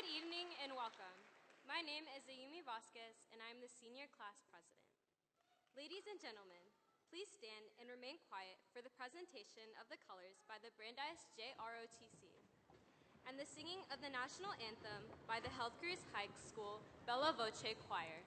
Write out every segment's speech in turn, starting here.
Good evening and welcome. My name is Ayumi Vasquez and I'm the senior class president. Ladies and gentlemen, please stand and remain quiet for the presentation of the colors by the Brandeis JROTC and the singing of the national anthem by the Health Careers High School Bella Voce Choir.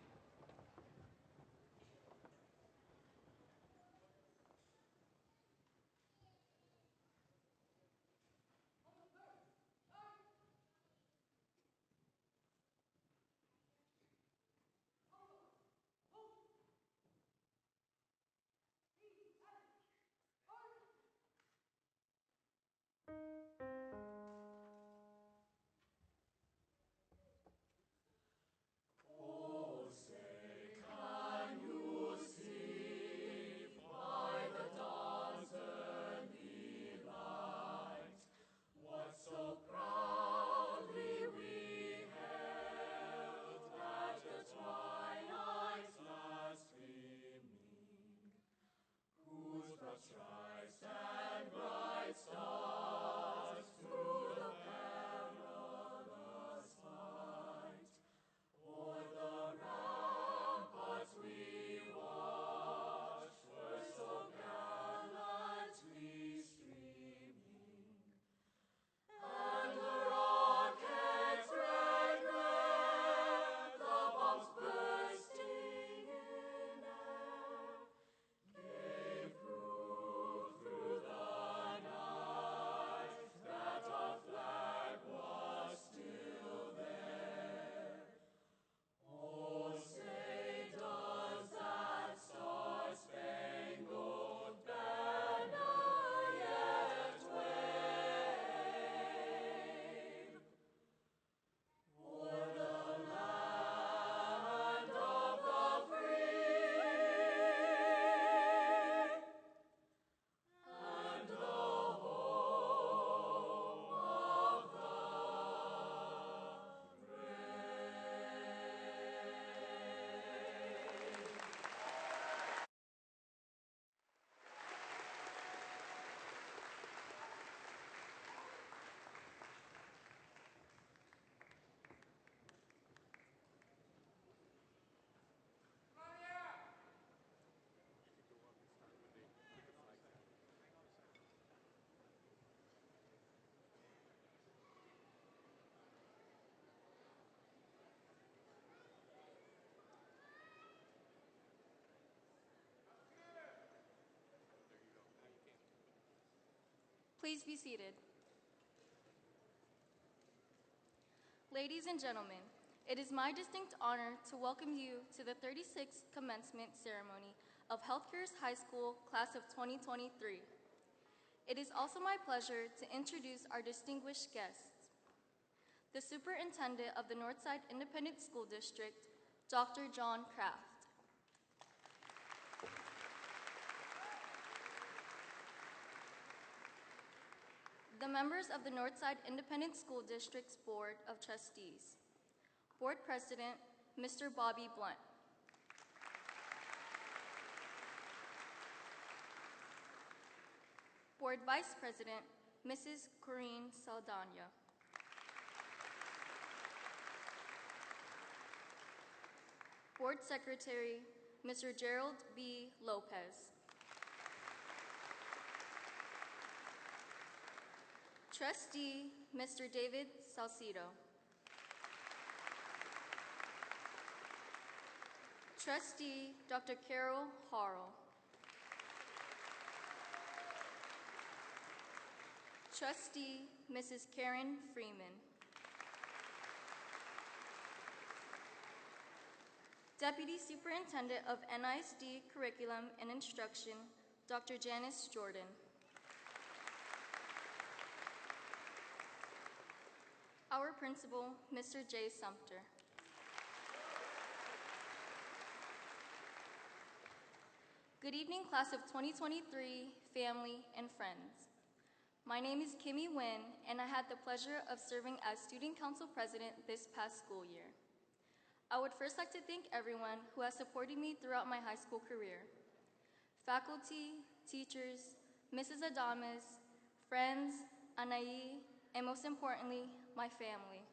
Please be seated. Ladies and gentlemen, it is my distinct honor to welcome you to the 36th commencement ceremony of Health Careers High School Class of 2023. It is also my pleasure to introduce our distinguished guests. The Superintendent of the Northside Independent School District, Dr. John Kraft. The members of the Northside Independent School District's Board of Trustees. Board President, Mr. Bobby Blunt. Board Vice President, Mrs. Corinne Saldana. Board Secretary, Mr. Gerald B. Lopez. Trustee, Mr. David Salcido. Trustee, Dr. Carol Harrell. Trustee, Mrs. Karen Freeman. Deputy Superintendent of NISD Curriculum and Instruction, Dr. Janice Jordan. Our principal, Mr. Jay Sumter. Good evening, class of 2023, family and friends. My name is Kimmy Nguyen, and I had the pleasure of serving as Student Council President this past school year. I would first like to thank everyone who has supported me throughout my high school career. Faculty, teachers, Mrs. Adames, friends, Anaí, and most importantly, my family.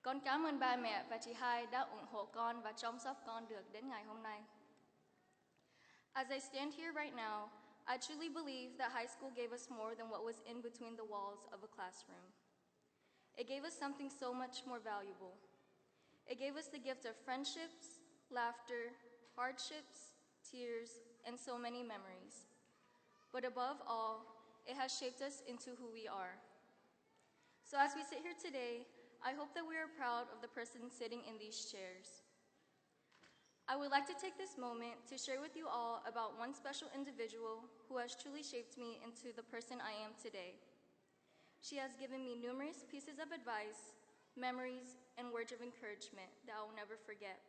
Con cảm ơn ba mẹ và chị Hai đã ủng hộ con và chăm sóc con được đến ngày hôm nay. As I stand here right now, I truly believe that high school gave us more than what was in between the walls of a classroom. It gave us something so much more valuable. It gave us the gift of friendships, laughter, hardships, tears, and so many memories. But above all, it has shaped us into who we are. So as we sit here today, I hope that we are proud of the person sitting in these chairs. I would like to take this moment to share with you all about one special individual who has truly shaped me into the person I am today. She has given me numerous pieces of advice, memories, and words of encouragement that I will never forget.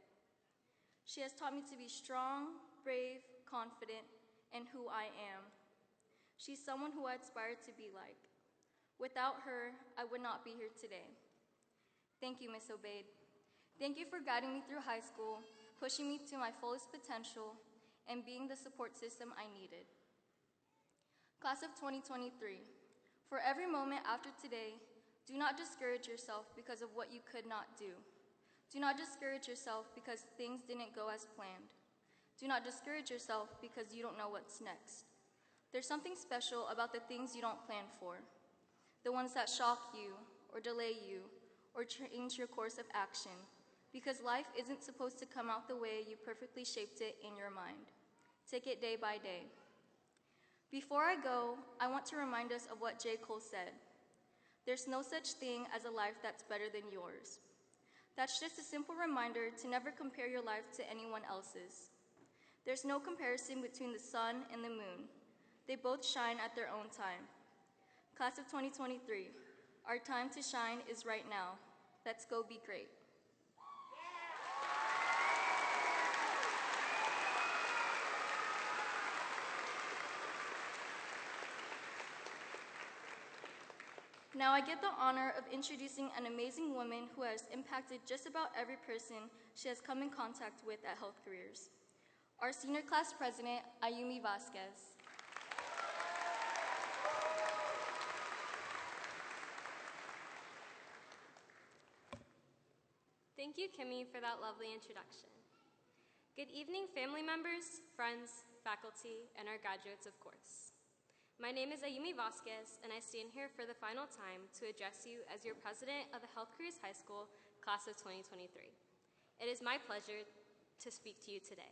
She has taught me to be strong, brave, confident, and who I am. She's someone who I aspire to be like. Without her, I would not be here today. Thank you, Ms. Obeid. Thank you for guiding me through high school, pushing me to my fullest potential, and being the support system I needed. Class of 2023, for every moment after today, do not discourage yourself because of what you could not do. Do not discourage yourself because things didn't go as planned. Do not discourage yourself because you don't know what's next. There's something special about the things you don't plan for, the ones that shock you or delay you or change your course of action, because life isn't supposed to come out the way you perfectly shaped it in your mind. Take it day by day. Before I go, I want to remind us of what J. Cole said. There's no such thing as a life that's better than yours. That's just a simple reminder to never compare your life to anyone else's. There's no comparison between the sun and the moon. They both shine at their own time. Class of 2023, our time to shine is right now. Let's go be great. Now I get the honor of introducing an amazing woman who has impacted just about every person she has come in contact with at Health Careers. Our senior class president, Ayumi Vasquez. Thank you, Kimmy, for that lovely introduction. Good evening, family members, friends, faculty, and our graduates, of course. My name is Ayumi Vasquez, and I stand here for the final time to address you as your president of the Health Careers High School Class of 2023. It is my pleasure to speak to you today.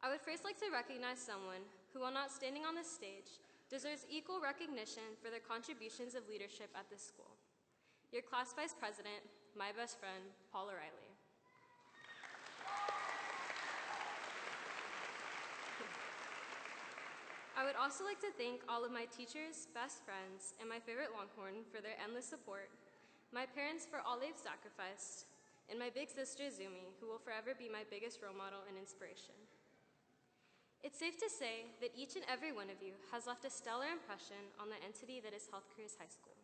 I would first like to recognize someone who, while not standing on this stage, deserves equal recognition for their contributions of leadership at this school. Your class vice president, my best friend, Paula Riley. I would also like to thank all of my teachers, best friends, and my favorite Longhorn for their endless support, my parents for all they've sacrificed, and my big sister, Zumi, who will forever be my biggest role model and inspiration. It's safe to say that each and every one of you has left a stellar impression on the entity that is Health Careers High School.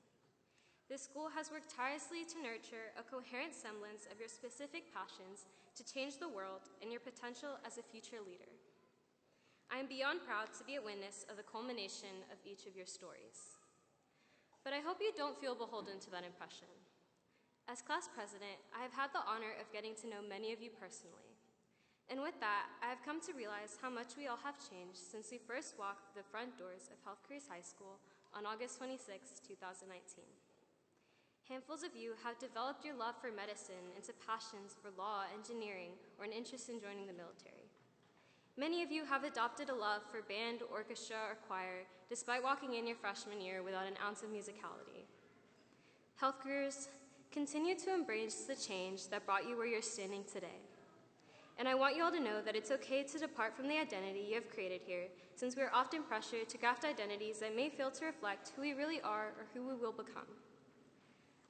This school has worked tirelessly to nurture a coherent semblance of your specific passions to change the world and your potential as a future leader. I am beyond proud to be a witness of the culmination of each of your stories. But I hope you don't feel beholden to that impression. As class president, I have had the honor of getting to know many of you personally. And with that, I have come to realize how much we all have changed since we first walked the front doors of Health Careers High School on August 26, 2019. Handfuls of you have developed your love for medicine into passions for law, engineering, or an interest in joining the military. Many of you have adopted a love for band, orchestra, or choir, despite walking in your freshman year without an ounce of musicality. Health careers, continue to embrace the change that brought you where you're standing today. And I want you all to know that it's okay to depart from the identity you have created here, since we are often pressured to craft identities that may fail to reflect who we really are or who we will become.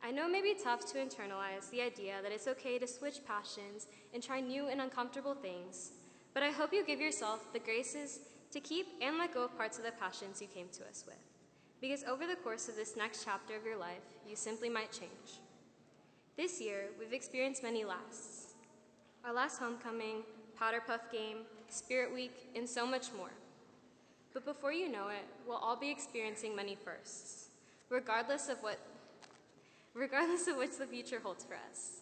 I know it may be tough to internalize the idea that it's okay to switch passions and try new and uncomfortable things, but I hope you give yourself the graces to keep and let go of parts of the passions you came to us with, because over the course of this next chapter of your life, you simply might change. This year, we've experienced many lasts. Our last homecoming, Powder Puff Game, Spirit Week, and so much more. But before you know it, we'll all be experiencing many firsts, regardless of regardless of which the future holds for us.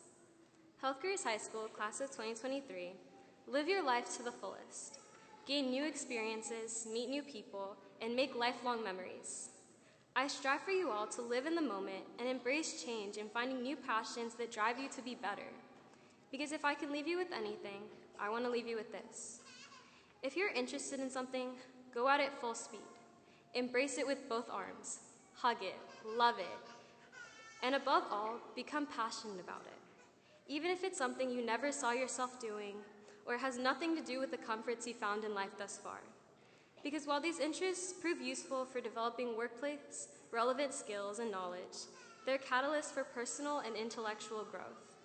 Health Careers High School, class of 2023, live your life to the fullest. Gain new experiences, meet new people, and make lifelong memories. I strive for you all to live in the moment and embrace change and finding new passions that drive you to be better. Because if I can leave you with anything, I want to leave you with this. If you're interested in something, go at it full speed. Embrace it with both arms. Hug it, love it, and above all, become passionate about it. Even if it's something you never saw yourself doing or has nothing to do with the comforts you found in life thus far. Because while these interests prove useful for developing workplace relevant skills and knowledge, they're catalysts for personal and intellectual growth.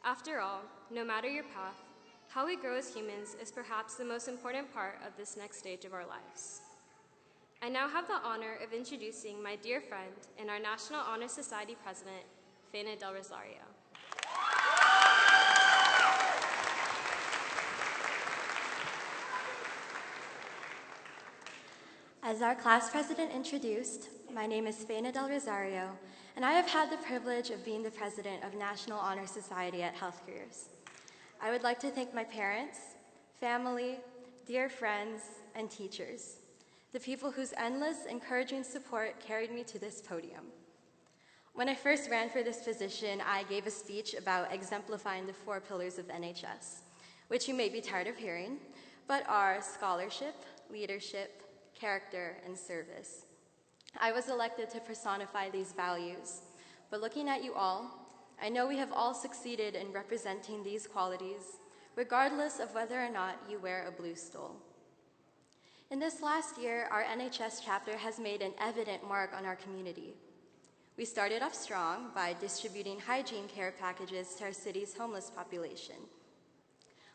After all, no matter your path, how we grow as humans is perhaps the most important part of this next stage of our lives. I now have the honor of introducing my dear friend and our National Honor Society President, Fena Del Rosario. As our class president introduced, my name is Fena Del Rosario, and I have had the privilege of being the president of National Honor Society at Health Careers. I would like to thank my parents, family, dear friends, and teachers, the people whose endless, encouraging support carried me to this podium. When I first ran for this position, I gave a speech about exemplifying the 4 pillars of NHS, which you may be tired of hearing, but are scholarship, leadership, character, and service. I was elected to personify these values, but looking at you all, I know we have all succeeded in representing these qualities, regardless of whether or not you wear a blue stole. In this last year, our NHS chapter has made an evident mark on our community. We started off strong by distributing hygiene care packages to our city's homeless population.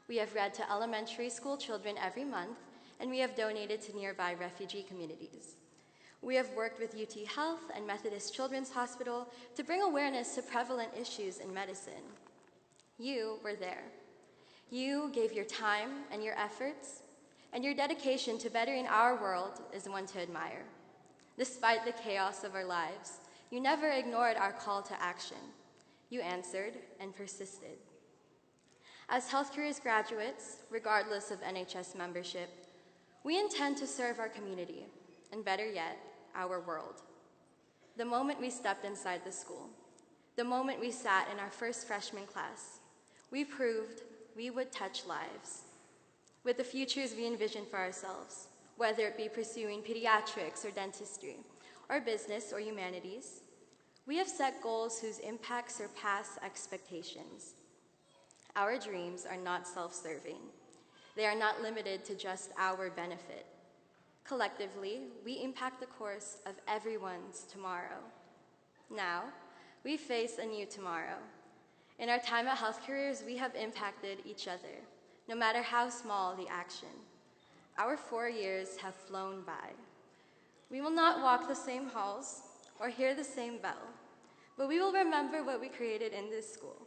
We have read to elementary school children every month, and we have donated to nearby refugee communities. We have worked with UT Health and Methodist Children's Hospital to bring awareness to prevalent issues in medicine. You were there. You gave your time and your efforts, and your dedication to bettering our world is one to admire. Despite the chaos of our lives, you never ignored our call to action. You answered and persisted. As health careers graduates, regardless of NHS membership, we intend to serve our community, and better yet, our world. The moment we stepped inside the school, the moment we sat in our first freshman class, we proved we would touch lives. With the futures we envision for ourselves, whether it be pursuing pediatrics or dentistry, or business or humanities, we have set goals whose impacts surpass expectations. Our dreams are not self-serving. They are not limited to just our benefit. Collectively, we impact the course of everyone's tomorrow. Now, we face a new tomorrow. In our time at Health Careers, we have impacted each other, no matter how small the action. Our 4 years have flown by. We will not walk the same halls or hear the same bell, but we will remember what we created in this school.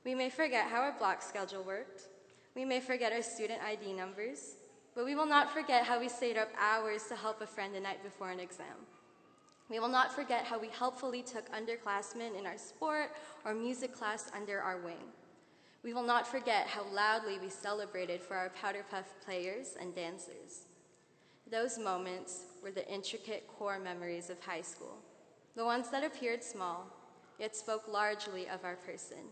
We may forget how our block schedule worked. We may forget our student ID numbers, but we will not forget how we stayed up hours to help a friend the night before an exam. We will not forget how we helpfully took underclassmen in our sport or music class under our wing. We will not forget how loudly we celebrated for our Powder Puff players and dancers. Those moments were the intricate core memories of high school, the ones that appeared small, yet spoke largely of our person.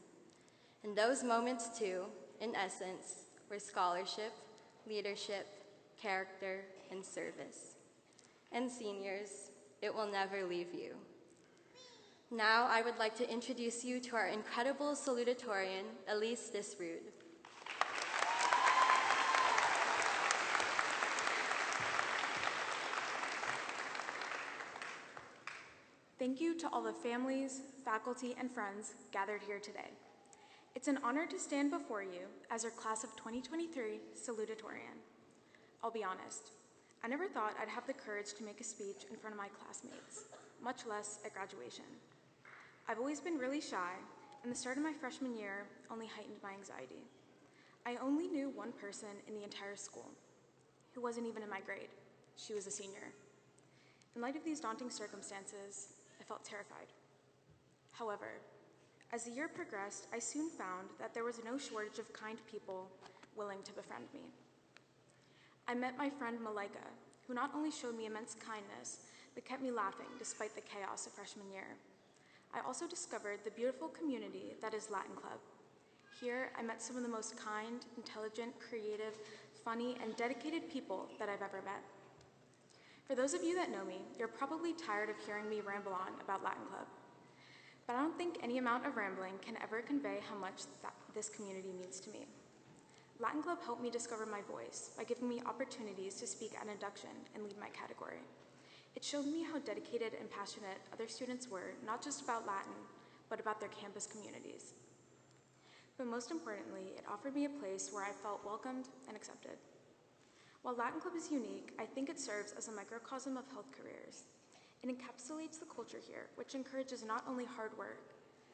And those moments, too, in essence, were scholarship, leadership, character, and service. And seniors, it will never leave you. Now I would like to introduce you to our incredible salutatorian, Elise Disrude. Thank you to all the families, faculty, and friends gathered here today. It's an honor to stand before you as your class of 2023 salutatorian. I'll be honest, I never thought I'd have the courage to make a speech in front of my classmates, much less at graduation. I've always been really shy, and the start of my freshman year only heightened my anxiety. I only knew one person in the entire school, who wasn't even in my grade. She was a senior. In light of these daunting circumstances, I felt terrified. However, as the year progressed, I soon found that there was no shortage of kind people willing to befriend me. I met my friend Malika, who not only showed me immense kindness, but kept me laughing despite the chaos of freshman year. I also discovered the beautiful community that is Latin Club. Here, I met some of the most kind, intelligent, creative, funny, and dedicated people that I've ever met. For those of you that know me, you're probably tired of hearing me ramble on about Latin Club. But I don't think any amount of rambling can ever convey how much this community means to me. Latin Club helped me discover my voice by giving me opportunities to speak at induction and lead my category. It showed me how dedicated and passionate other students were, not just about Latin, but about their campus communities. But most importantly, it offered me a place where I felt welcomed and accepted. While Latin Club is unique, I think it serves as a microcosm of health careers. It encapsulates the culture here, which encourages not only hard work,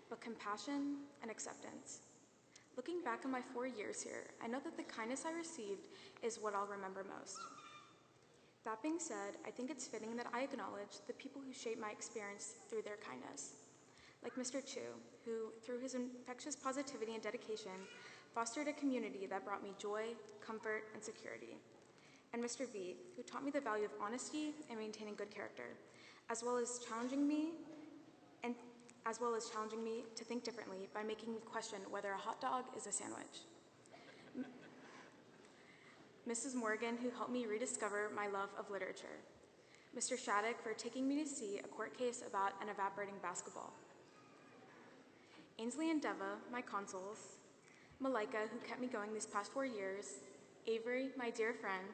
but compassion and acceptance. Looking back on my 4 years here, I know that the kindness I received is what I'll remember most. That being said, I think it's fitting that I acknowledge the people who shaped my experience through their kindness. Like Mr. Chu, who, through his infectious positivity and dedication, fostered a community that brought me joy, comfort, and security. And Mr. V, who taught me the value of honesty and maintaining good character, as well as challenging me to think differently by making me question whether a hot dog is a sandwich. Mrs. Morgan, who helped me rediscover my love of literature. Mr. Shattuck for taking me to see a court case about an evaporating basketball. Ainsley and Deva, my consuls. Malika, who kept me going these past 4 years. Avery, my dear friend.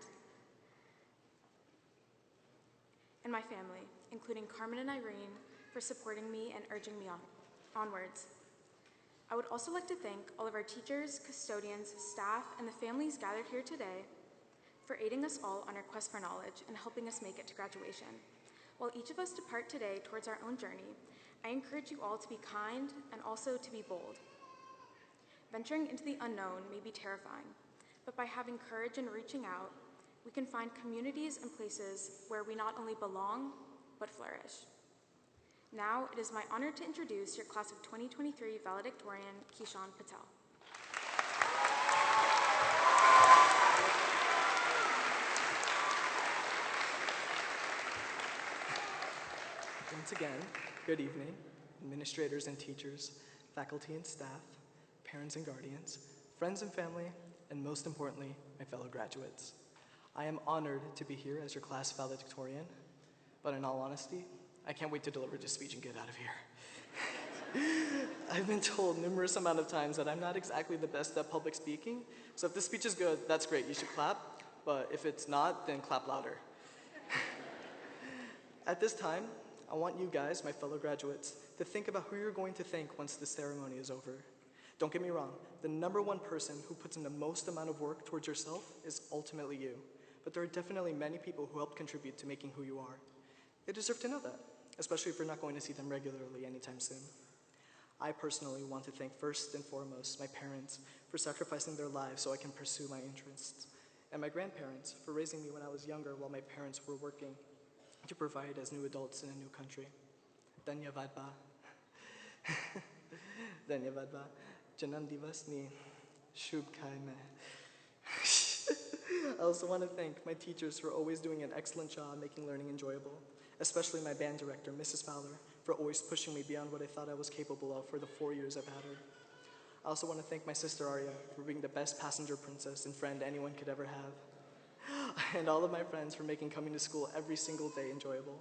And my family, including Carmen and Irene, for supporting me and urging me onwards. I would also like to thank all of our teachers, custodians, staff, and the families gathered here today for aiding us all on our quest for knowledge and helping us make it to graduation. While each of us depart today towards our own journey, I encourage you all to be kind and also to be bold. Venturing into the unknown may be terrifying, but by having courage and reaching out, we can find communities and places where we not only belong, but flourish. Now, it is my honor to introduce your class of 2023 valedictorian, Kishan Patel. Once again, good evening, administrators and teachers, faculty and staff, parents and guardians, friends and family, and most importantly, my fellow graduates. I am honored to be here as your class valedictorian, but in all honesty, I can't wait to deliver this speech and get out of here. I've been told numerous amount of times that I'm not exactly the best at public speaking, so if this speech is good, that's great, you should clap, but if it's not, then clap louder. At this time, I want you guys, my fellow graduates, to think about who you're going to thank once the ceremony is over. Don't get me wrong, the #1 person who puts in the most amount of work towards yourself is ultimately you, but there are definitely many people who helped contribute to making who you are. They deserve to know that, especially if you're not going to see them regularly anytime soon. I personally want to thank first and foremost my parents for sacrificing their lives so I can pursue my interests, and my grandparents for raising me when I was younger while my parents were working to provide as new adults in a new country. Dhanyavad ba. Dhanyavad ba. Janan divas ni shubh khai mein. I also want to thank my teachers for always doing an excellent job making learning enjoyable, especially my band director, Mrs. Fowler, for always pushing me beyond what I thought I was capable of for the 4 years I've had her. I also want to thank my sister Arya for being the best passenger princess and friend anyone could ever have. And all of my friends for making coming to school every single day enjoyable.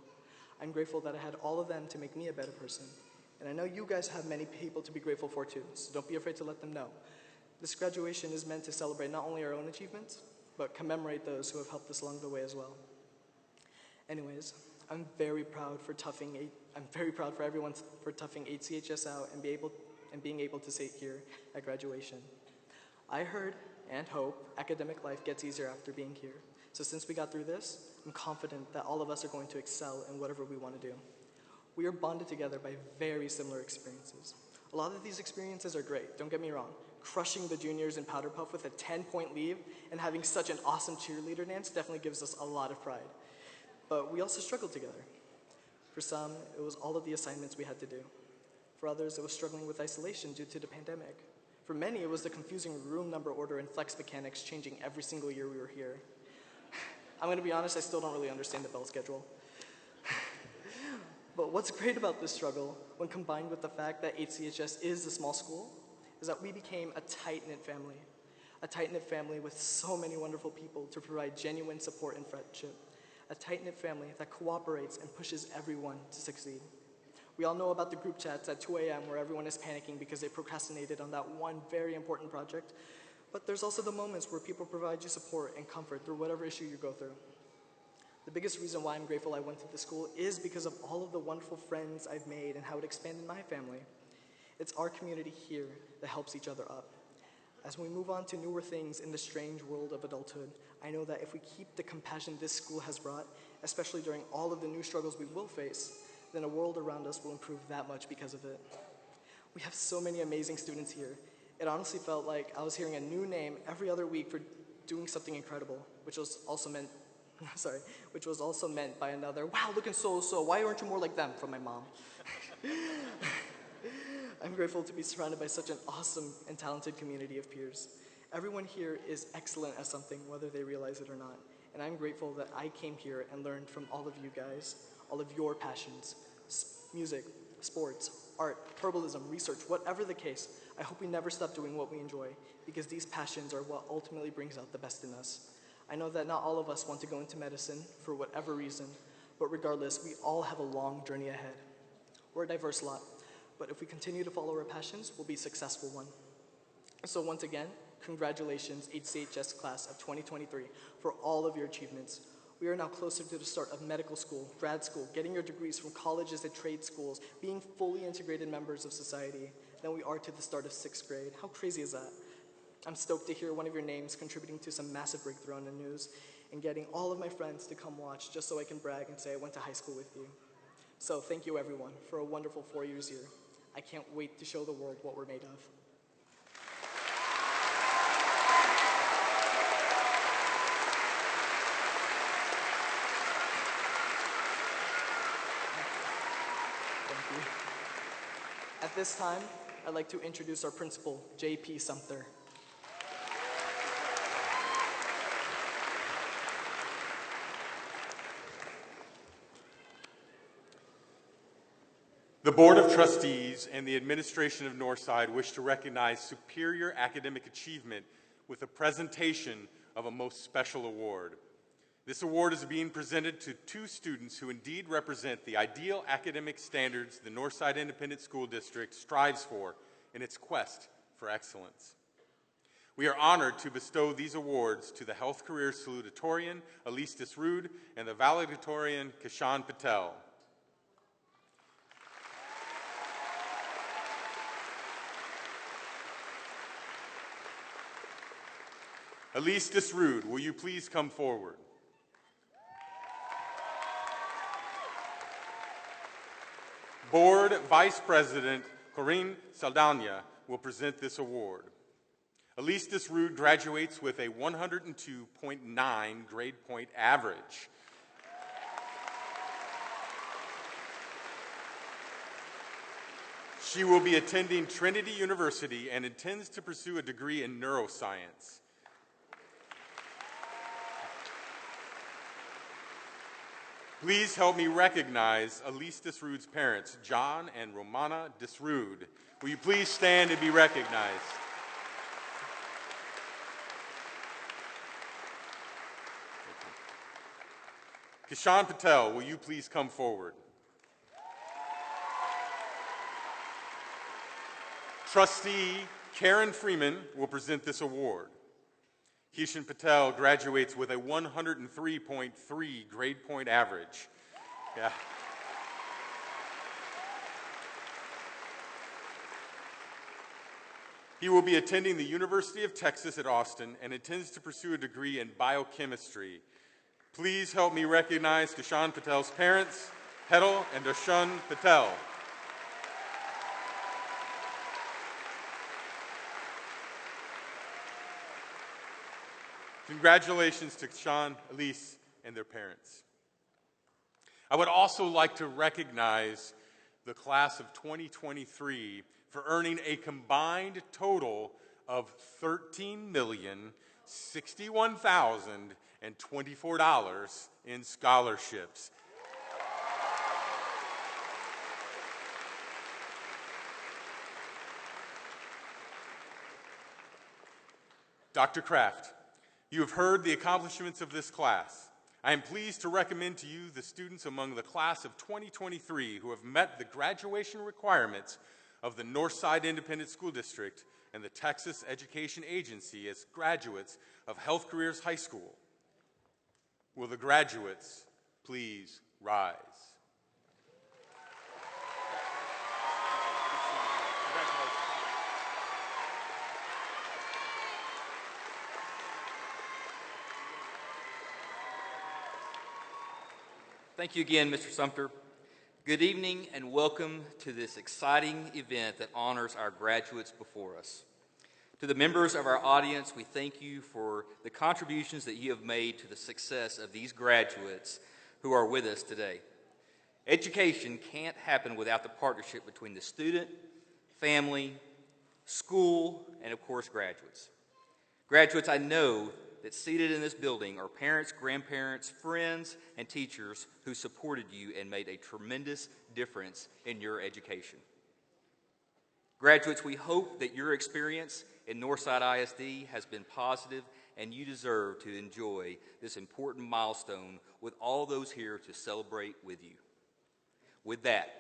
I'm grateful that I had all of them to make me a better person. And I know you guys have many people to be grateful for too, so don't be afraid to let them know. This graduation is meant to celebrate not only our own achievements, but commemorate those who have helped us along the way as well. Anyways, I'm very proud for everyone for toughing 8 CHS out and being able to sit here at graduation. I heard and hope academic life gets easier after being here. So since we got through this, I'm confident that all of us are going to excel in whatever we want to do. We are bonded together by very similar experiences. A lot of these experiences are great, don't get me wrong. Crushing the juniors in Powder Puff with a 10-point lead and having such an awesome cheerleader dance definitely gives us a lot of pride. But we also struggled together. For some, it was all of the assignments we had to do. For others, it was struggling with isolation due to the pandemic. For many, it was the confusing room number order and flex mechanics changing every single year we were here. I'm gonna be honest, I still don't really understand the bell schedule. But what's great about this struggle, when combined with the fact that HCHS is a small school, is that we became a tight-knit family. A tight-knit family with so many wonderful people to provide genuine support and friendship. A tight-knit family that cooperates and pushes everyone to succeed. We all know about the group chats at 2 a.m. where everyone is panicking because they procrastinated on that one very important project. But there's also the moments where people provide you support and comfort through whatever issue you go through. The biggest reason why I'm grateful I went to this school is because of all of the wonderful friends I've made and how it expanded my family. It's our community here that helps each other up. As we move on to newer things in the strange world of adulthood, I know that if we keep the compassion this school has brought, especially during all of the new struggles we will face, then the world around us will improve that much because of it. We have so many amazing students here. It honestly felt like I was hearing a new name every other week for doing something incredible, which was also meant by another, wow, looking so, why aren't you more like them, from my mom. I'm grateful to be surrounded by such an awesome and talented community of peers. Everyone here is excellent at something, whether they realize it or not. And I'm grateful that I came here and learned from all of you guys, all of your passions, music, sports, art, herbalism, research, whatever the case. I hope we never stop doing what we enjoy, because these passions are what ultimately brings out the best in us. I know that not all of us want to go into medicine for whatever reason, but regardless, we all have a long journey ahead. We're a diverse lot, but if we continue to follow our passions, we'll be a successful one. So once again, congratulations, HCHS class of 2023, for all of your achievements. We are now closer to the start of medical school, grad school, getting your degrees from colleges and trade schools, being fully integrated members of society than we are to the start of 6th grade. How crazy is that? I'm stoked to hear one of your names contributing to some massive breakthrough on the news and getting all of my friends to come watch just so I can brag and say I went to high school with you. So thank you everyone for a wonderful 4 years here. I can't wait to show the world what we're made of. Thank you. At this time, I'd like to introduce our principal, J.P. Sumter. The Board of Trustees and the administration of Northside wish to recognize superior academic achievement with a presentation of a most special award. This award is being presented to 2 students who indeed represent the ideal academic standards the Northside Independent School District strives for in its quest for excellence. We are honored to bestow these awards to the Health Careers Salutatorian, Elise Disrood, and the Valedictorian, Kishan Patel. Elise Disrood, will you please come forward? Board Vice President Corinne Saldana will present this award. Elise Disrood graduates with a 102.9 grade point average. She will be attending Trinity University and intends to pursue a degree in neuroscience. Please help me recognize Elise Disrood's parents, John and Romana Disrood. Will you please stand and be recognized? Kishan Patel, will you please come forward? Trustee Karen Freeman will present this award. Kishan Patel graduates with a 103.3 grade point average. Yeah. He will be attending the University of Texas at Austin and intends to pursue a degree in biochemistry. Please help me recognize Kishan Patel's parents, Hetal and Darshan Patel. Congratulations to Sean, Elise, and their parents. I would also like to recognize the class of 2023 for earning a combined total of $13,061,024 in scholarships. Dr. Kraft, you have heard the accomplishments of this class. I am pleased to recommend to you the students among the class of 2023 who have met the graduation requirements of the Northside Independent School District and the Texas Education Agency as graduates of Health Careers High School. Will the graduates please rise? Thank you again, Mr. Sumter. Good evening and welcome to this exciting event that honors our graduates before us. To the members of our audience, we thank you for the contributions that you have made to the success of these graduates who are with us today. Education can't happen without the partnership between the student, family, school, and of course, graduates. Graduates, I know that seated in this building are parents, grandparents, friends, and teachers who supported you and made a tremendous difference in your education. Graduates, we hope that your experience in Northside ISD has been positive and you deserve to enjoy this important milestone with all those here to celebrate with you. With that,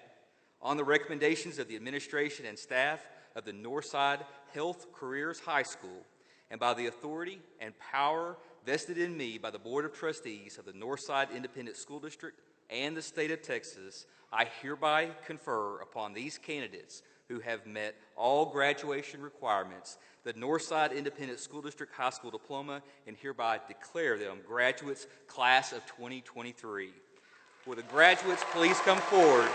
on the recommendations of the administration and staff of the Northside Health Careers High School, and by the authority and power vested in me by the Board of Trustees of the Northside Independent School District and the state of Texas, I hereby confer upon these candidates who have met all graduation requirements the Northside Independent School District High School Diploma and hereby declare them graduates class of 2023. Will the graduates please come forward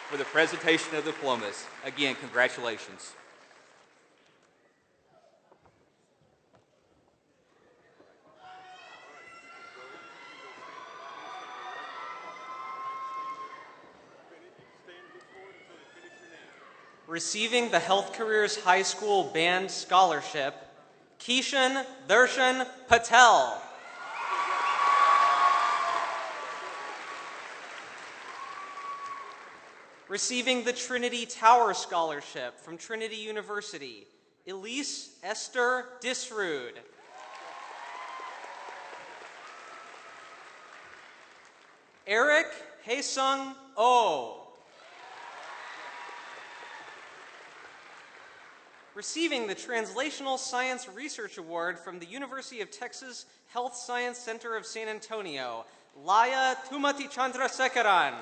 for the presentation of diplomas? Again, congratulations. Receiving the Health Careers High School Band Scholarship, Kishan Darshan Patel. Receiving the Trinity Tower Scholarship from Trinity University, Elise Esther Disrude. Eric Haesung Oh. Receiving the Translational Science Research Award from the University of Texas Health Science Center of San Antonio, Laya Tumati Chandrasekaran.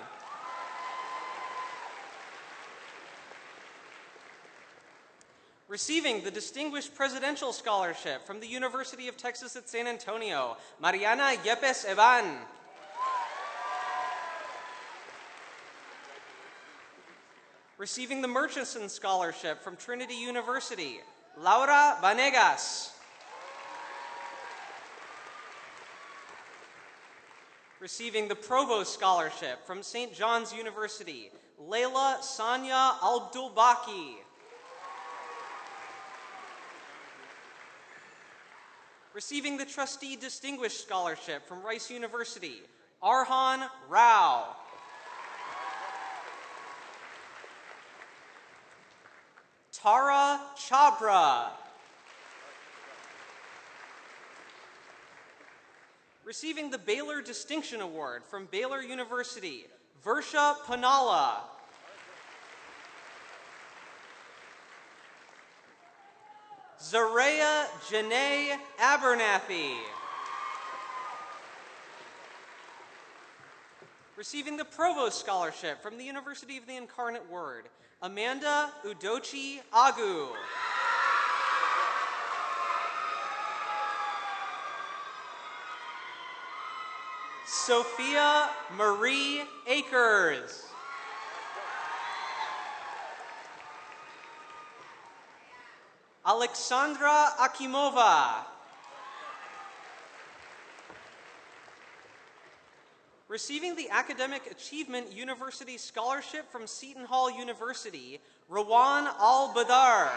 Receiving the Distinguished Presidential Scholarship from the University of Texas at San Antonio, Mariana Yepes Evan. Receiving the Murchison Scholarship from Trinity University, Laura Vanegas. Receiving the Provost Scholarship from St. John's University, Leila Sanya Abdulbaki. Receiving the Trustee Distinguished Scholarship from Rice University, Arhan Rao. Tara Chabra. Receiving the Baylor Distinction Award from Baylor University, Versha Panala. Zareya Janae Abernathy. Receiving the Provost Scholarship from the University of the Incarnate Word, Amanda Udochi Agu. Sophia Marie Akers. Alexandra Akimova. Receiving the Academic Achievement University Scholarship from Seton Hall University, Rawan Al-Badar.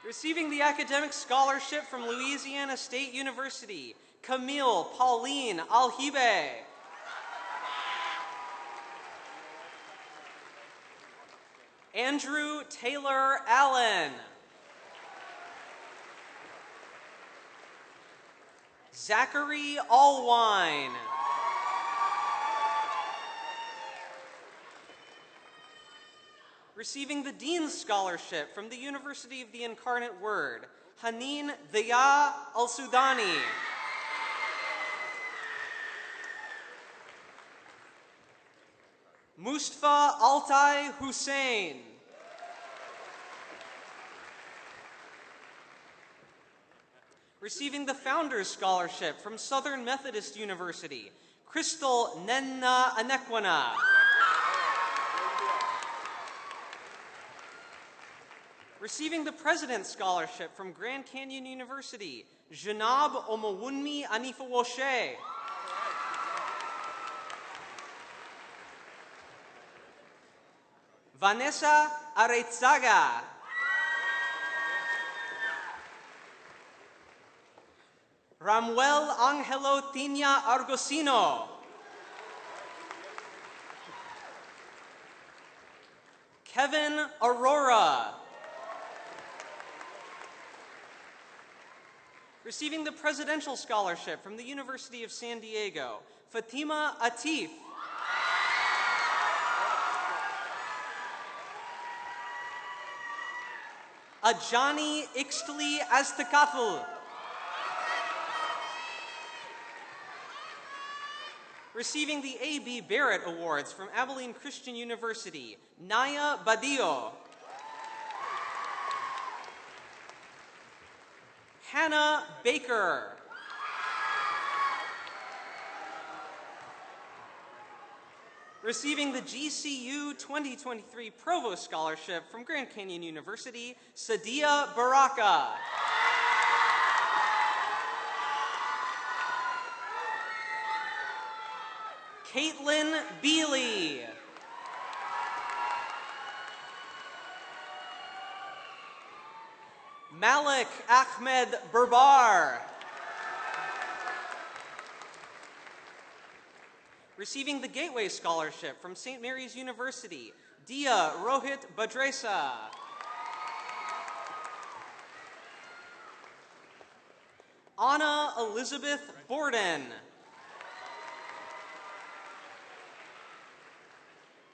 Receiving the Academic Scholarship from Louisiana State University, Camille Pauline Alhibe. Andrew Taylor Allen. Zachary Allwine. Receiving the Dean's Scholarship from the University of the Incarnate Word, Haneen Diya Al-Sudani. Mustafa Altai Hussein. Receiving the Founders Scholarship from Southern Methodist University, Crystal Nenna Anekwana. Receiving the President's Scholarship from Grand Canyon University, Janab Omowunmi Anifa Woshe. Vanessa Arezaga. Ramuel Angelo Tiña Argosino. Kevin Aurora. Receiving the Presidential Scholarship from the University of San Diego, Fatima Atif. Ajani Ixtli Aztecatl. Receiving the A.B. Barrett Awards from Abilene Christian University, Naya Badillo. Hannah Baker. Receiving the GCU 2023 Provost Scholarship from Grand Canyon University, Sadia Baraka. Caitlin Beely. Malik Ahmed Berbar. Receiving the Gateway Scholarship from St. Mary's University, Dia Rohit Badresa. Anna Elizabeth Borden.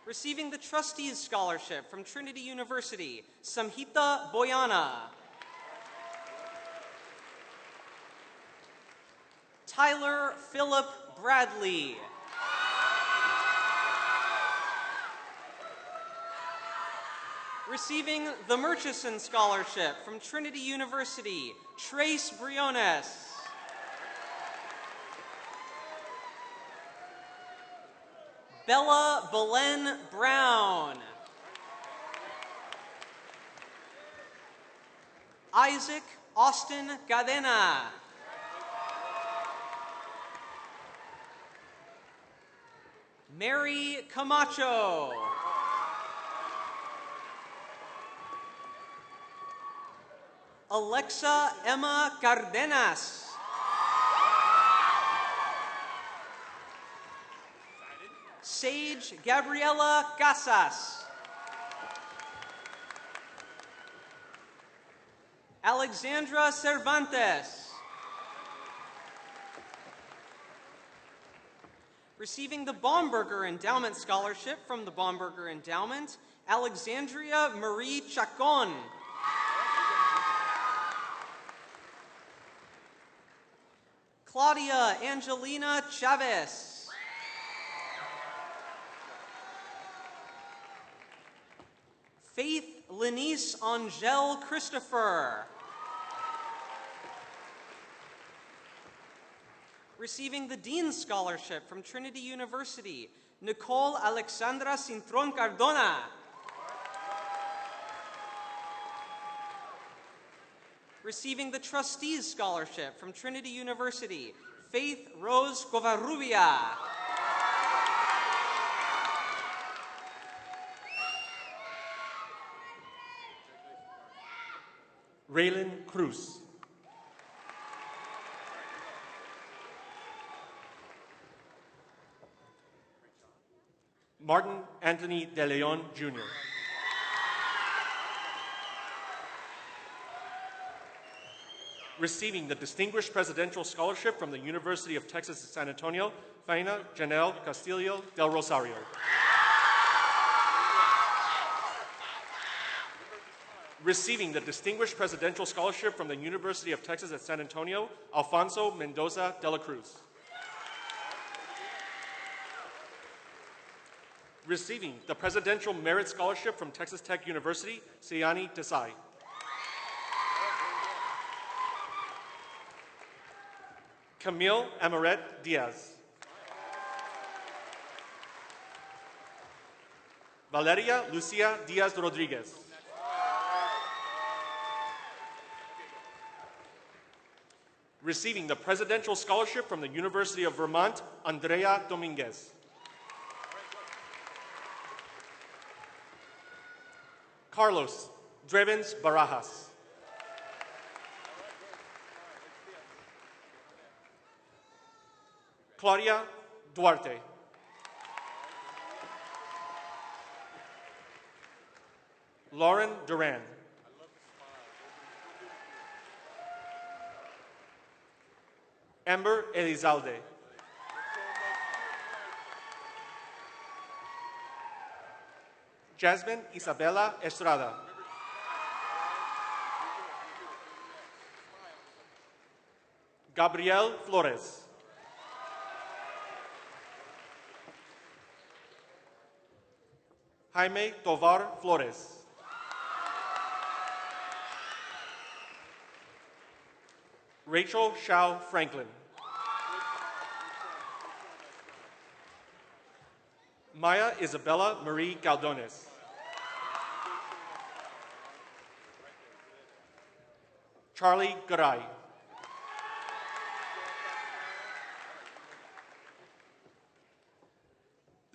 Receiving the Trustees Scholarship from Trinity University, Samhita Boyana. Tyler Philip Bradley. Receiving the Murchison Scholarship from Trinity University, Trace Briones. Bella Belen Brown. Isaac Austin Cadena. Mary Camacho. Alexa Emma Cardenas. Sage Gabriela Casas. Alexandra Cervantes. Receiving the Baumberger Endowment Scholarship from the Baumberger Endowment, Alexandria Marie Chacon. Claudia Angelina Chavez. Faith Lenice Angel Christopher. Receiving the Dean's Scholarship from Trinity University, Nicole Alexandra Cintron Cardona. Receiving the Trustees Scholarship from Trinity University, Faith Rose Covarrubia. Raylan Cruz. Martin Anthony De Leon, Jr. Receiving the Distinguished Presidential Scholarship from the University of Texas at San Antonio, Faina Janelle Castillo del Rosario. Receiving the Distinguished Presidential Scholarship from the University of Texas at San Antonio, Alfonso Mendoza de la Cruz. Receiving the Presidential Merit Scholarship from Texas Tech University, Siani Desai. Camille Amaret Diaz. Valeria Lucia Diaz Rodriguez. Receiving the Presidential Scholarship from the University of Vermont, Andrea Dominguez. Carlos Drevens Barajas. Claudia Duarte. Lauren Duran. Amber Elizalde. Jasmine Isabella Estrada. Gabriel Flores. Jaime Tovar Flores. Rachel Shao Franklin. Maya Isabella Marie Galdones. Charlie Garay.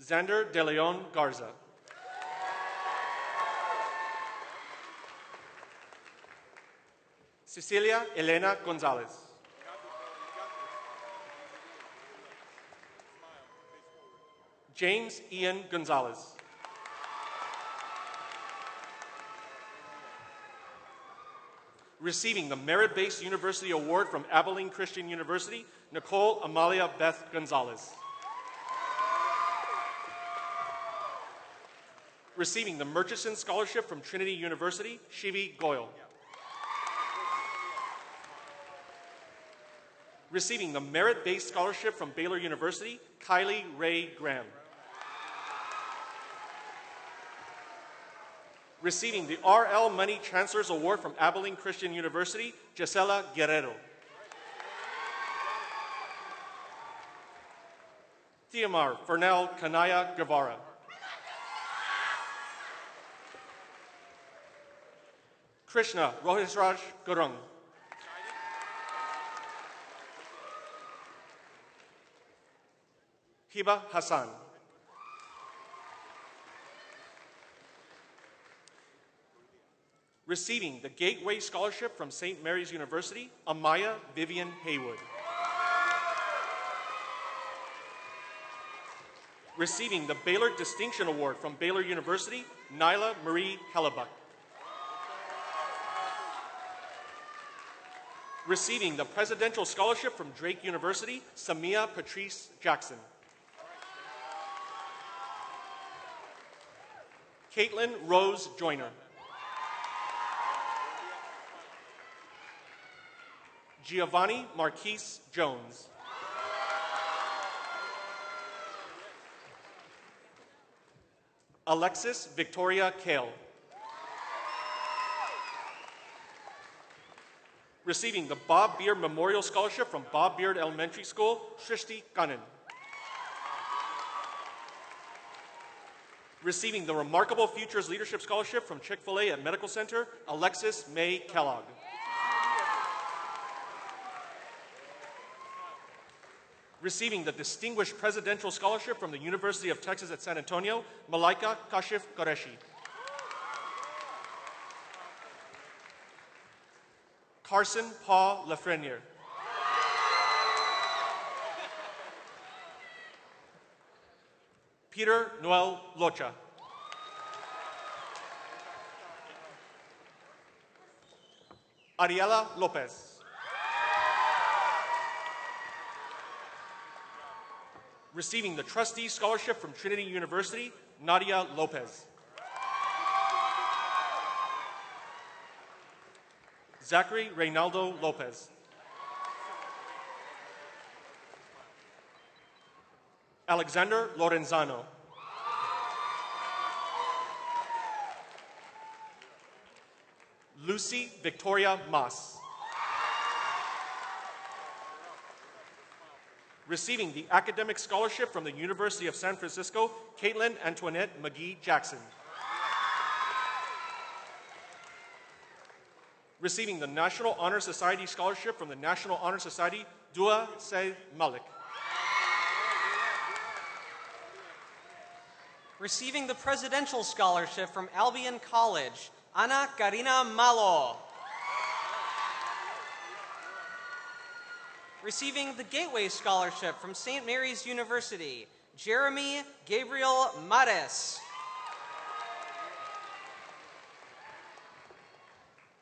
Xander De Leon Garza. Cecilia Elena Gonzalez. James Ian Gonzalez. Receiving the Merit-Based University Award from Abilene Christian University, Nicole Amalia Beth Gonzalez. Receiving the Murchison Scholarship from Trinity University, Shivi Goyle. Receiving the Merit-Based Scholarship from Baylor University, Kylie Ray Graham. Receiving the R.L. Money Chancellor's Award from Abilene Christian University, Gisela Guerrero. Theomar Fernell Kanaya Guevara. Krishna Rohisraj Gurung. Hiba Hassan. Receiving the Gateway Scholarship from St. Mary's University, Amaya Vivian Haywood. Receiving the Baylor Distinction Award from Baylor University, Nyla Marie Hellebuck. Receiving the Presidential Scholarship from Drake University, Samia Patrice Jackson. Caitlin Rose Joyner. Giovanni Marquise Jones. Alexis Victoria Kale. Receiving the Bob Beard Memorial Scholarship from Bob Beard Elementary School, Shrishti Kannan. Receiving the Remarkable Futures Leadership Scholarship from Chick-fil-A at Medical Center, Alexis May Kellogg. Receiving the Distinguished Presidential Scholarship from the University of Texas at San Antonio, Malaika Kashif Qureshi. Carson Paul Lafreniere. Peter Noel Locha. Ariela Lopez. Receiving the Trustee Scholarship from Trinity University, Nadia Lopez. Zachary Reynaldo Lopez. Alexander Lorenzano. Lucy Victoria Mas. Receiving the Academic Scholarship from the University of San Francisco, Caitlin Antoinette McGee Jackson. Receiving the National Honor Society Scholarship from the National Honor Society, Dua Said Malik. Receiving the Presidential Scholarship from Albion College, Ana Karina Malo. Receiving the Gateway Scholarship from St. Mary's University, Jeremy Gabriel Mares.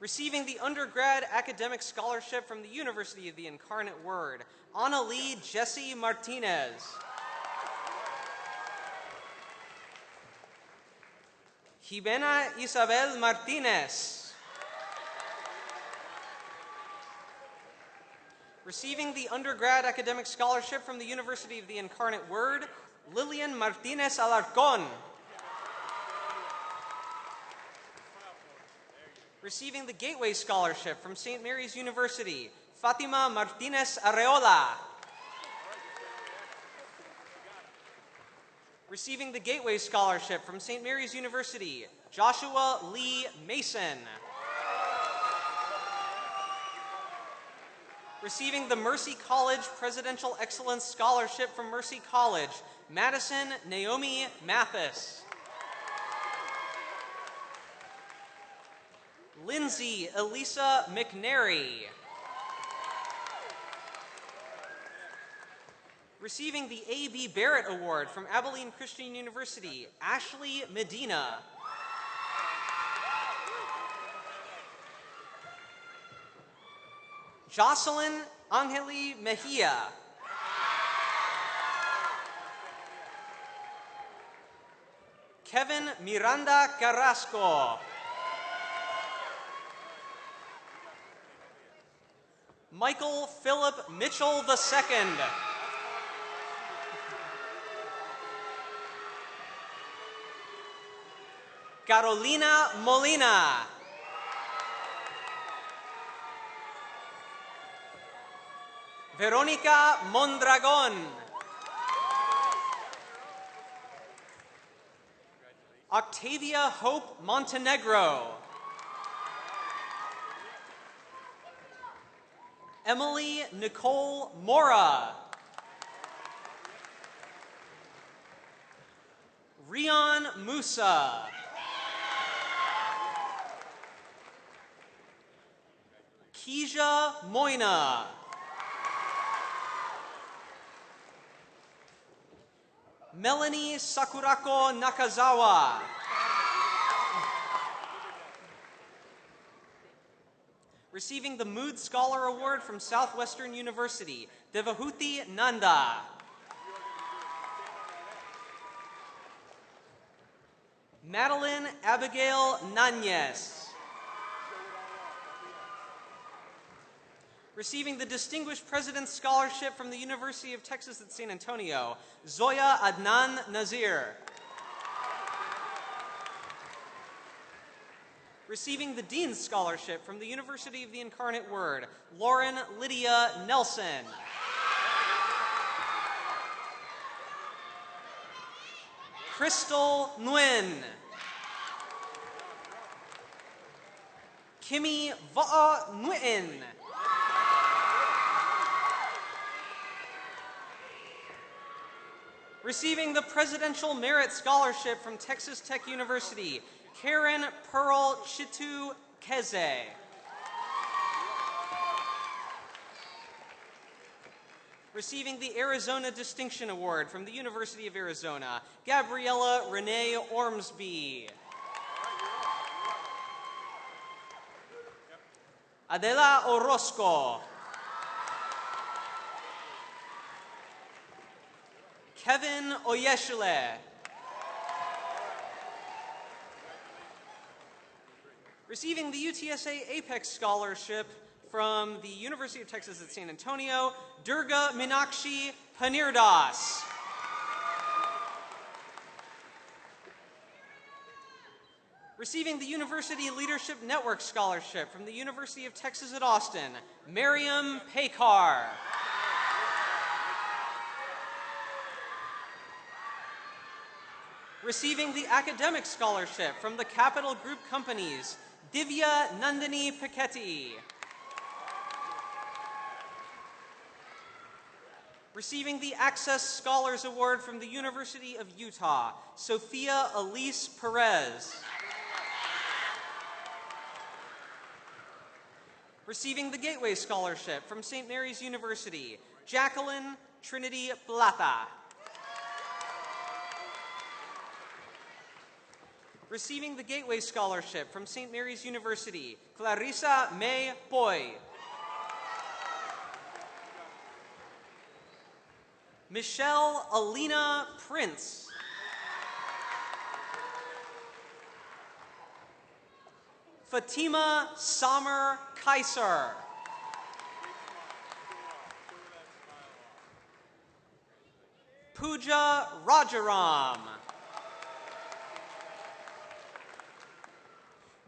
Receiving the Undergrad Academic Scholarship from the University of the Incarnate Word, Annalie Jessie Martinez. Jimena Isabel Martinez. Receiving the Undergrad Academic Scholarship from the University of the Incarnate Word, Lillian Martinez Alarcón. Receiving the Gateway Scholarship from St. Mary's University, Fatima Martinez Arreola. Receiving the Gateway Scholarship from St. Mary's University, Joshua Lee Mason. Receiving the Mercy College Presidential Excellence Scholarship from Mercy College, Madison Naomi Mathis. Lindsay Elisa McNary. Receiving the A.B. Barrett Award from Abilene Christian University, Ashley Medina. Jocelyn Angeli Mejia. Kevin Miranda Carrasco. Michael Philip Mitchell II. Carolina Molina. Verónica Mondragón. Octavia Hope Montenegro. Emily Nicole Mora. Rian Musa. Keisha Moina. Melanie Sakurako Nakazawa. Receiving the Mood Scholar Award from Southwestern University, Devahuti Nanda. Madeline Abigail Nanez. Receiving the Distinguished President's Scholarship from the University of Texas at San Antonio, Zoya Adnan Nazir. Receiving the Dean's Scholarship from the University of the Incarnate Word, Lauren Lydia Nelson. Crystal Nguyen. Kimmy Va'a Nguyen. Receiving the Presidential Merit Scholarship from Texas Tech University, Karen Pearl Chitu Keze. Receiving the Arizona Distinction Award from the University of Arizona, Gabriella Renee Ormsby. Adela Orozco. Kevin Oyeshule. Receiving the UTSA Apex Scholarship from the University of Texas at San Antonio, Durga Minakshi Panirdas. Receiving the University Leadership Network Scholarship from the University of Texas at Austin, Miriam Pekar. Receiving the Academic Scholarship from the Capital Group Companies, Divya Nandini Piketty. Receiving the Access Scholars Award from the University of Utah, Sophia Elise Perez. Receiving the Gateway Scholarship from St. Mary's University, Jacqueline Trinity Plata. Receiving the Gateway Scholarship from St. Mary's University, Clarissa May Poi. Michelle Alina Prince. Fatima Samer Kaiser. Pooja Rajaram.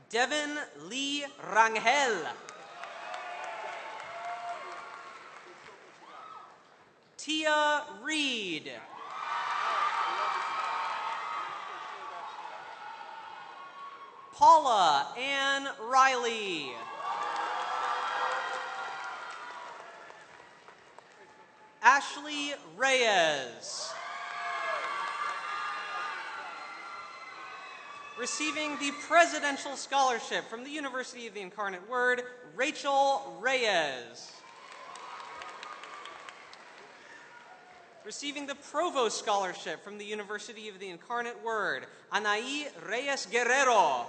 Devin Lee Rangel. Tia Reed. Paula Ann Riley. Ashley Reyes. Receiving the Presidential Scholarship from the University of the Incarnate Word, Rachel Reyes. Receiving the Provost Scholarship from the University of the Incarnate Word, Anaí Reyes Guerrero.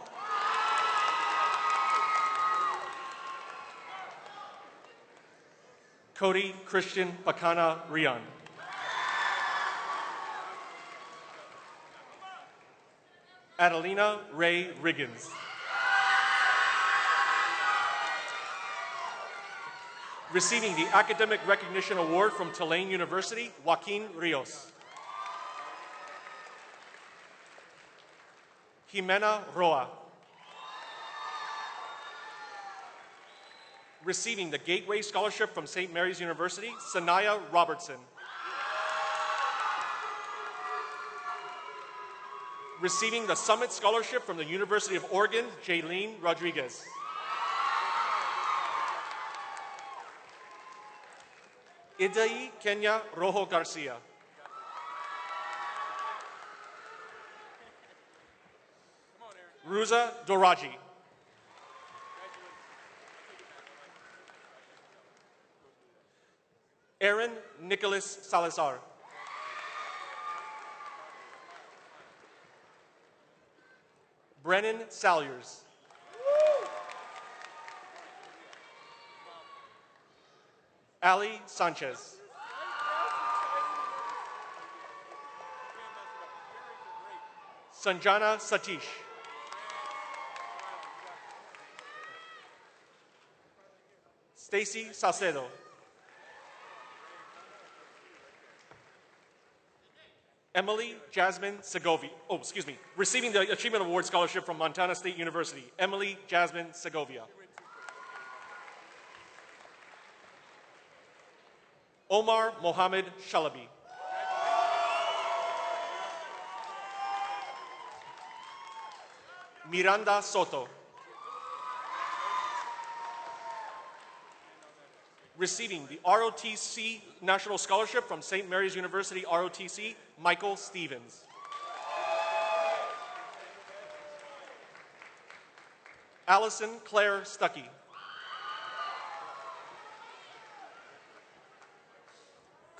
Cody Christian Bacana Rion. Adelina Ray Riggins. Receiving the Academic Recognition Award from Tulane University, Joaquin Rios. Jimena Roa. Receiving the Gateway Scholarship from St. Mary's University, Sanaya Robertson. Receiving the Summit Scholarship from the University of Oregon, Jaylene Rodriguez. Idai Kenya Rojo Garcia. Ruza Doraji. Aaron Nicholas Salazar. Brennan Salyers. Ali Sanchez. Sanjana Satish. Stacy Salcedo. Emily Jasmine Segovia. Receiving the Achievement Award Scholarship from Montana State University, Emily Jasmine Segovia. Omar Mohammed Shalabi. Miranda Soto. Receiving the ROTC National Scholarship from St. Mary's University ROTC, Michael Stevens. Allison Claire Stuckey.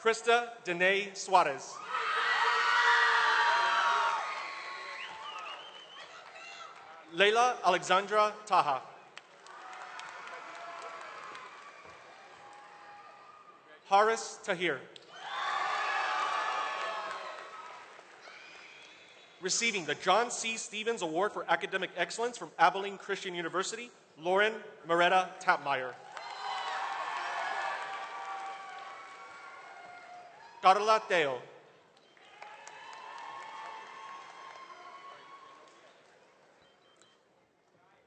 Krista Danae Suarez. Leila Alexandra Taha. Haris Tahir. Receiving the John C. Stevens Award for Academic Excellence from Abilene Christian University, Lauren Moretta Tapmeyer. Carla Teo.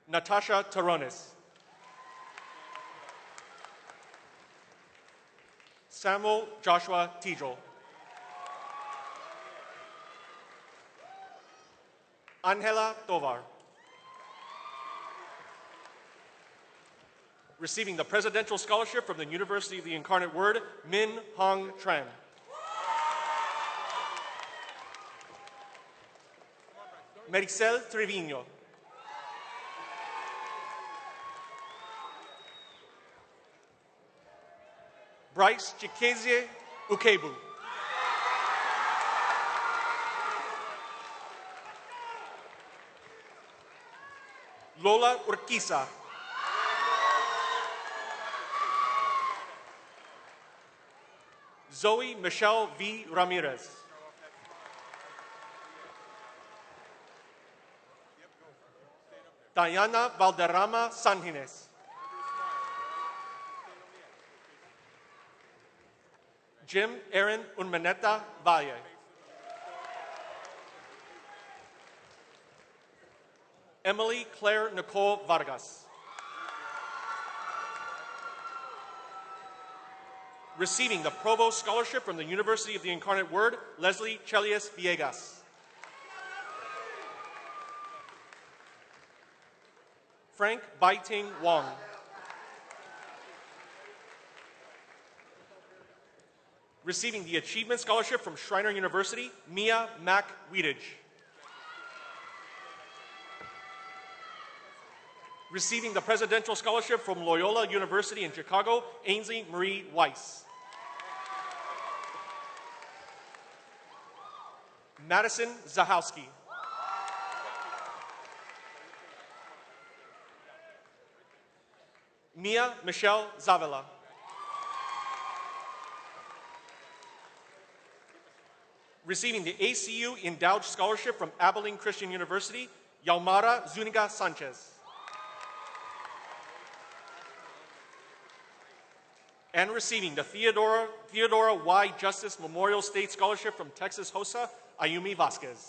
Natasha Taronis. Samuel Joshua Tijol. Angela Tovar. Receiving the Presidential Scholarship from the University of the Incarnate Word, Min Hong Tran. Maricel Trevino. Bryce Chikezie Ukebu. Lola Urquiza. Zoe Michelle V. Ramirez. Diana Valderrama Sanjines. Jim Aaron Unmaneta Valle. Emily Claire Nicole Vargas. Receiving the Provost Scholarship from the University of the Incarnate Word, Leslie Chelias Villegas. Frank Baiting Wong. Receiving the Achievement Scholarship from Schreiner University, Mia Mack Wiedage. Receiving the Presidential Scholarship from Loyola University in Chicago, Ainsley Marie Weiss. Madison Zahowski. Mia Michelle Zavela. Receiving the ACU Endowed Scholarship from Abilene Christian University, Yalmara Zuniga Sanchez. And receiving the Theodora Y. Justice Memorial State Scholarship from Texas HOSA, Ayumi Vasquez.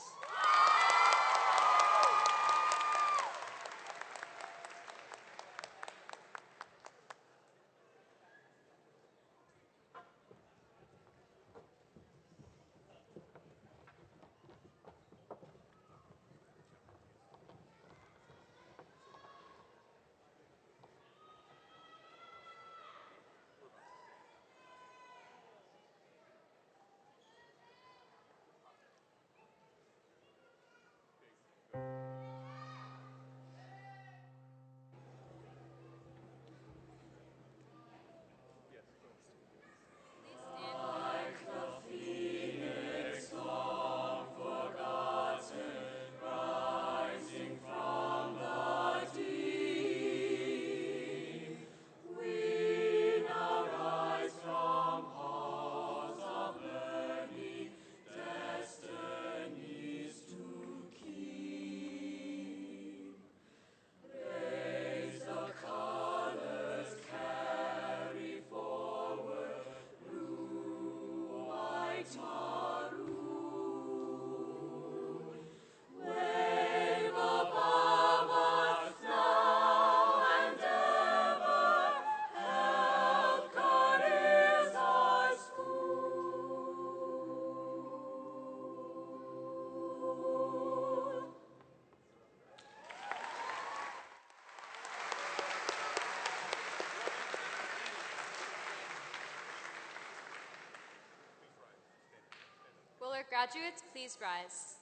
Graduates, please rise.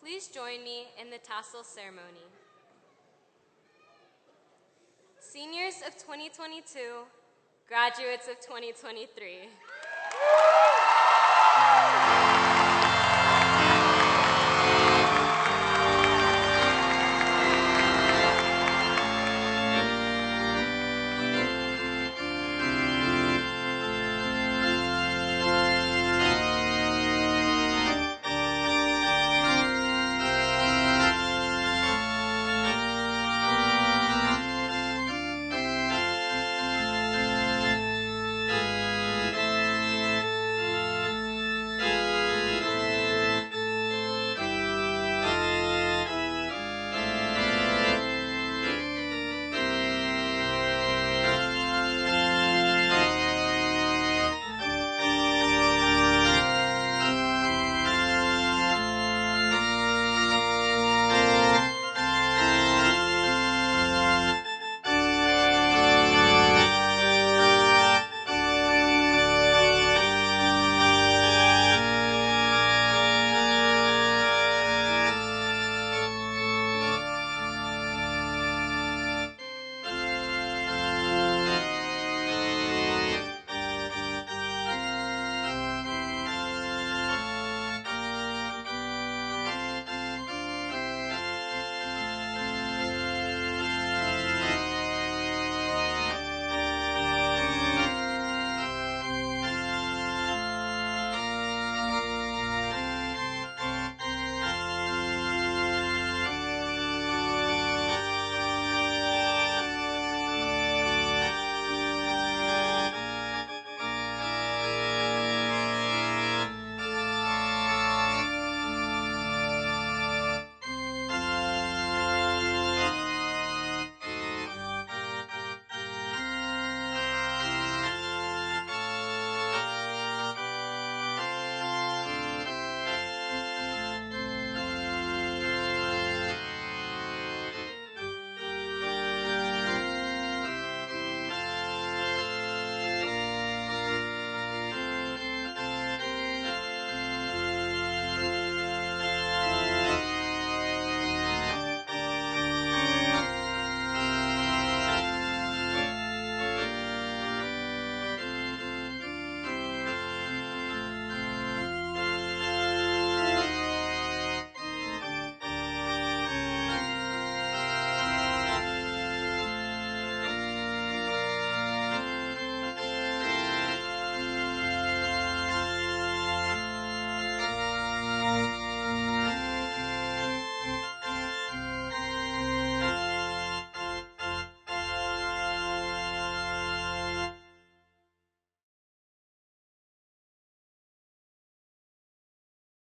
Please join me in the tassel ceremony. Seniors of 2022, graduates of 2023.